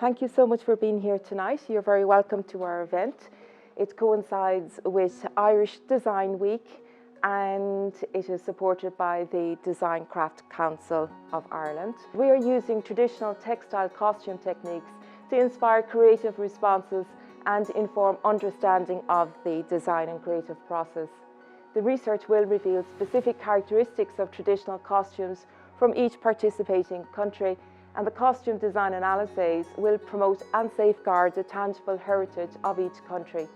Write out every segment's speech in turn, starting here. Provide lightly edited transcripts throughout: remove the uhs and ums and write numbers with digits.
Thank you so much for being here tonight. You're very welcome to our event. It coincides with Irish Design Week and it is supported by the Design Craft Council of Ireland. We are using traditional textile costume techniques to inspire creative responses and inform understanding of the design and creative process. The research will reveal specific characteristics of traditional costumes from each participating country, and the costume design analyses will promote and safeguard the tangible heritage of each country.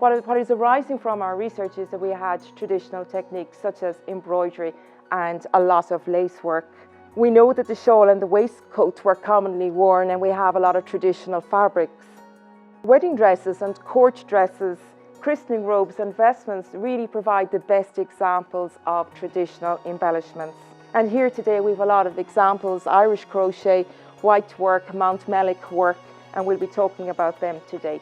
What is arising from our research is that we had traditional techniques such as embroidery and a lot of lace work. We know that the shawl and the waistcoat were commonly worn, and we have a lot of traditional fabrics. Wedding dresses and court dresses, christening robes and vestments really provide the best examples of traditional embellishments. And here today we have a lot of examples: Irish crochet, white work, Mount Mellick work, and we'll be talking about them today.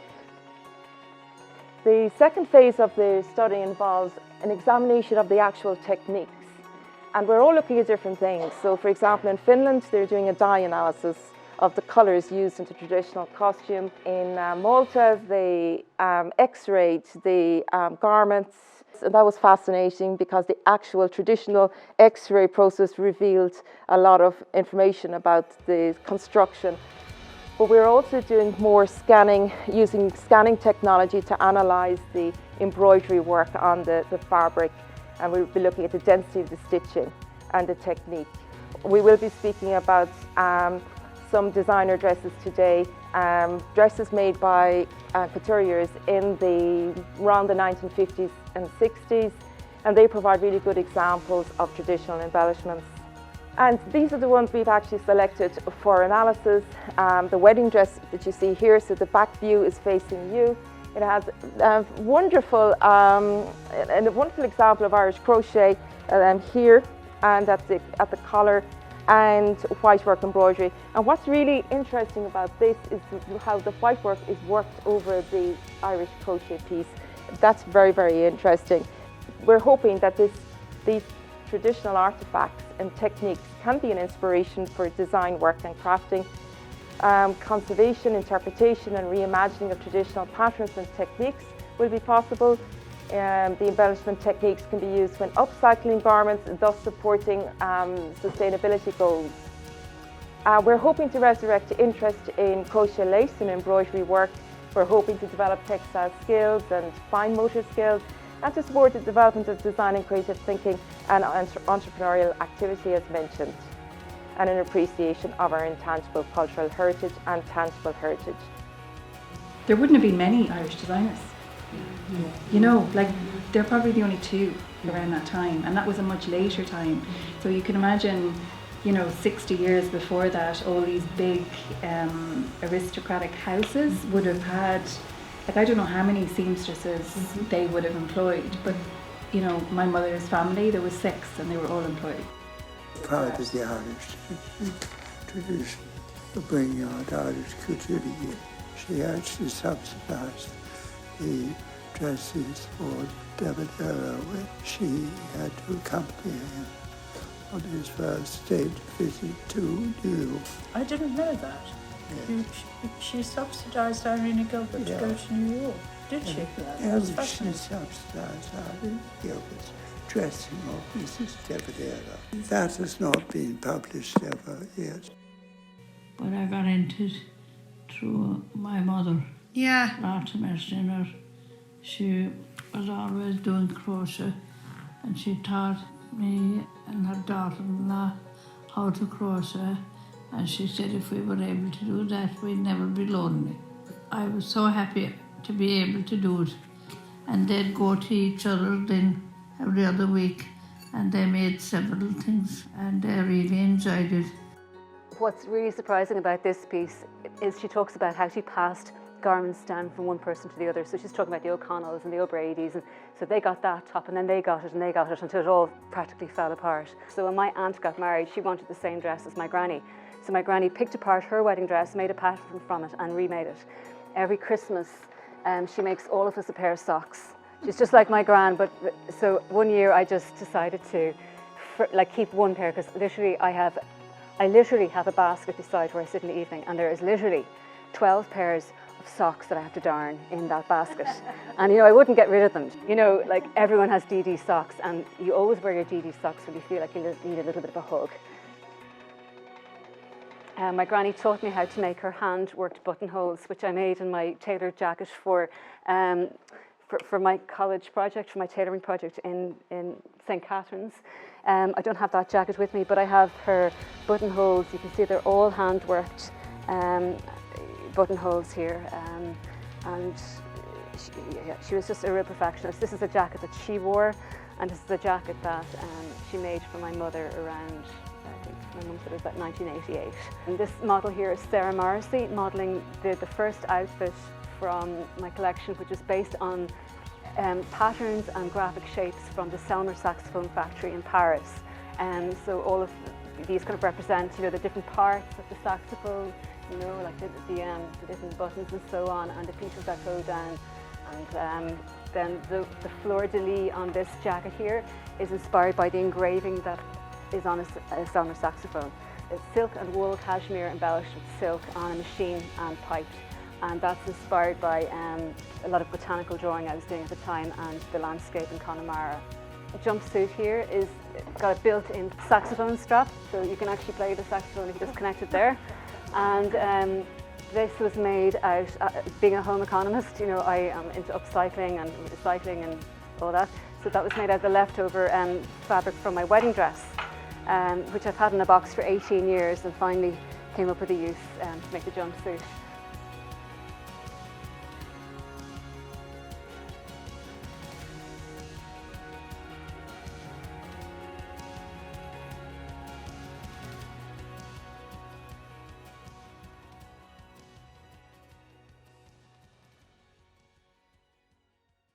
The second phase of the study involves an examination of the actual techniques, and we're all looking at different things. So for example, in Finland they're doing a dye analysis of the colours used in the traditional costume. In Malta they x-rayed the garments, and that was fascinating because the actual traditional x-ray process revealed a lot of information about the construction. But we're also doing more scanning, using scanning technology to analyse the embroidery work on the fabric, and we'll be looking at the density of the stitching and the technique. We will be speaking about some designer dresses today, dresses made by couturiers around the 1950s and 60s, and they provide really good examples of traditional embellishments. And these are the ones we've actually selected for analysis. The wedding dress that you see here, so the back view is facing you. It has a wonderful example of Irish crochet here and at the collar, and white work embroidery. And what's really interesting about this is how the white work is worked over the Irish crochet piece. That's very, very interesting. We're hoping that these traditional artifacts and techniques can be an inspiration for design work and crafting. Conservation, interpretation and reimagining of traditional patterns and techniques will be possible. The embellishment techniques can be used when upcycling garments, thus supporting sustainability goals. We're hoping to resurrect interest in crochet lace and embroidery work. We're hoping to develop textile skills and fine motor skills, and to support the development of design and creative thinking and entrepreneurial activity as mentioned, and an appreciation of our intangible cultural heritage and tangible heritage. There wouldn't have been many Irish designers. You know, like they're probably the only two around that time, and that was a much later time. So you can imagine, 60 years before that, all these big aristocratic houses would have had, I don't know how many seamstresses they would have employed, but my mother's family, there was 6 and they were all employed. Proud of the Irish tradition of bringing out Irish couture. She actually subsidised the dresses for David Era when she had to accompany him on his first state visit to New York. I didn't know that. Yes. She subsidised Irene Gilbert to go to New York, did she? Yes, she subsidised Irene Gilbert's dressing of Mrs. David Era. That has not been published ever yet. But I got into it through my mother. Yeah. Latimer Skinner. She was always doing crochet, and she taught me and her daughter-in-law how to crochet, and she said if we were able to do that, we'd never be lonely. I was so happy to be able to do it, and they'd go to each other then every other week, and they made several things, and they really enjoyed it. What's really surprising about this piece is she talks about how she passed garments down from one person to the other. So she's talking about the O'Connells and the O'Bradys, and so they got that top and then they got it and they got it until it all practically fell apart. So when my aunt got married, she wanted the same dress as my granny. So my granny picked apart her wedding dress, made a pattern from it and remade it. Every Christmas she makes all of us a pair of socks. She's just like my gran, but so one year I just decided to keep one pair, because literally I literally have a basket beside where I sit in the evening, and there is literally 12 pairs of socks that I have to darn in that basket. And I wouldn't get rid of them. Like everyone has DD socks, and you always wear your DD socks when you feel like you need a little bit of a hug. My granny taught me how to make her hand-worked buttonholes, which I made in my tailored jacket for my college project, for my tailoring project in St. Catherine's. I don't have that jacket with me, but I have her buttonholes. You can see they're all hand-worked buttonholes here. And she was just a real perfectionist. This is a jacket that she wore, and this is a jacket that she made for my mother around, I think my mum said it was about 1988. And this model here is Sarah Morrissey, modelling the first outfit from my collection, which is based on patterns and graphic shapes from the Selmer saxophone factory in Paris. So all of these kind of represent, the different parts of the saxophone, like the different buttons and so on, and the pieces that go down. And then the fleur-de-lis on this jacket here is inspired by the engraving that is on a Selmer saxophone. It's silk and wool cashmere embellished with silk on a machine and piped. And that's inspired by a lot of botanical drawing I was doing at the time and the landscape in Connemara. The jumpsuit here is got a built-in saxophone strap, so you can actually play the saxophone if you just connect it there. And this was made out, being a home economist, I am into upcycling and recycling and all that. So that was made out of the leftover fabric from my wedding dress, which I've had in a box for 18 years and finally came up with a use to make the jumpsuit.